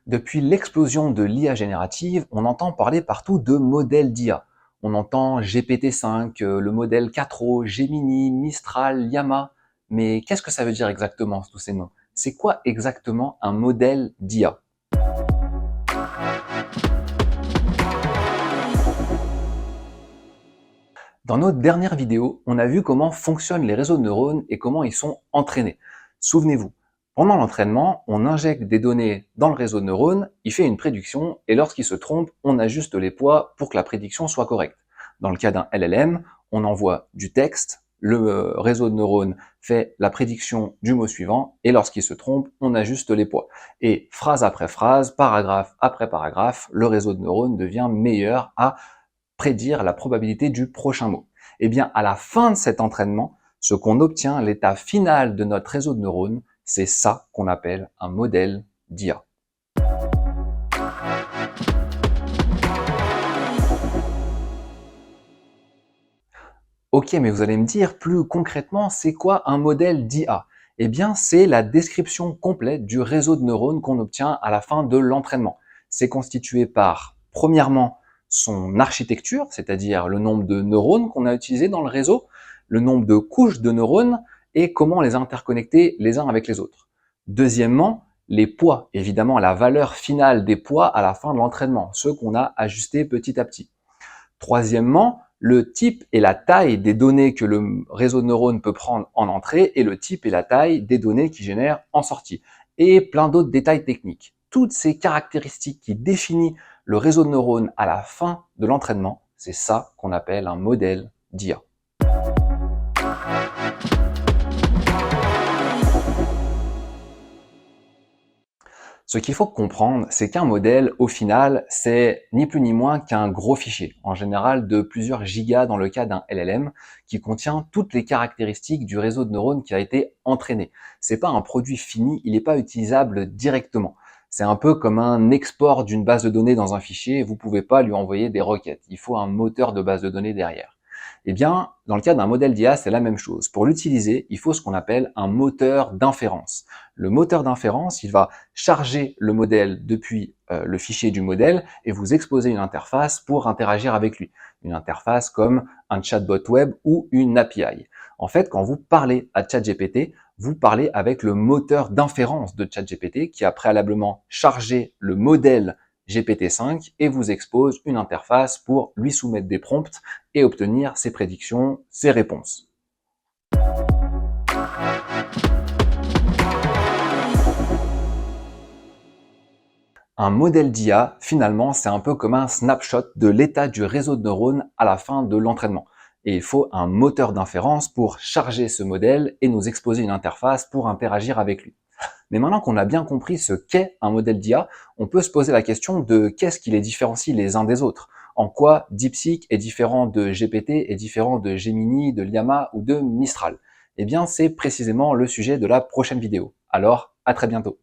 Depuis l'explosion de l'IA générative, on entend parler partout de modèles d'IA. On entend GPT-5, le modèle 4o, Gemini, Mistral, Llama. Mais qu'est-ce que ça veut dire exactement, tous ces noms? C'est quoi exactement un modèle d'IA? Dans notre dernière vidéo, on a vu comment fonctionnent les réseaux de neurones et comment ils sont entraînés. Souvenez-vous, pendant l'entraînement, on injecte des données dans le réseau de neurones, il fait une prédiction et lorsqu'il se trompe, on ajuste les poids pour que la prédiction soit correcte. Dans le cas d'un LLM, on envoie du texte, le réseau de neurones fait la prédiction du mot suivant et lorsqu'il se trompe, on ajuste les poids. Et phrase après phrase, paragraphe après paragraphe, le réseau de neurones devient meilleur à prédire la probabilité du prochain mot. Eh bien, à la fin de cet entraînement, ce qu'on obtient, l'état final de notre réseau de neurones, c'est ça qu'on appelle un modèle d'IA. Ok, mais vous allez me dire plus concrètement, c'est quoi un modèle d'IA? Eh bien, c'est la description complète du réseau de neurones qu'on obtient à la fin de l'entraînement. C'est constitué par, premièrement, son architecture, c'est-à-dire le nombre de neurones qu'on a utilisés dans le réseau, le nombre de couches de neurones et comment les interconnecter les uns avec les autres. Deuxièmement, les poids, évidemment la valeur finale des poids à la fin de l'entraînement, ceux qu'on a ajustés petit à petit. Troisièmement, le type et la taille des données que le réseau de neurones peut prendre en entrée et le type et la taille des données qu'il génère en sortie. Et plein d'autres détails techniques. Toutes ces caractéristiques qui définissent le réseau de neurones à la fin de l'entraînement, c'est ça qu'on appelle un modèle d'IA. Ce qu'il faut comprendre, c'est qu'un modèle, au final, c'est ni plus ni moins qu'un gros fichier, en général de plusieurs gigas dans le cas d'un LLM, qui contient toutes les caractéristiques du réseau de neurones qui a été entraîné. C'est pas un produit fini, il n'est pas utilisable directement. C'est un peu comme un export d'une base de données dans un fichier, vous pouvez pas lui envoyer des requêtes, il faut un moteur de base de données derrière. Eh bien, dans le cas d'un modèle d'IA, c'est la même chose. Pour l'utiliser, il faut ce qu'on appelle un moteur d'inférence. Le moteur d'inférence, il va charger le modèle depuis le fichier du modèle et vous exposer une interface pour interagir avec lui. Une interface comme un chatbot web ou une API. En fait, quand vous parlez à ChatGPT, vous parlez avec le moteur d'inférence de ChatGPT qui a préalablement chargé le modèle GPT-5 et vous expose une interface pour lui soumettre des prompts et obtenir ses prédictions, ses réponses. Un modèle d'IA, finalement, c'est un peu comme un snapshot de l'état du réseau de neurones à la fin de l'entraînement. Et il faut un moteur d'inférence pour charger ce modèle et nous exposer une interface pour interagir avec lui. Mais maintenant qu'on a bien compris ce qu'est un modèle d'IA, on peut se poser la question de qu'est-ce qui les différencie les uns des autres. En quoi DeepSeek est différent de GPT, est différent de Gemini, de Llama ou de Mistral? Eh bien, c'est précisément le sujet de la prochaine vidéo. Alors, à très bientôt.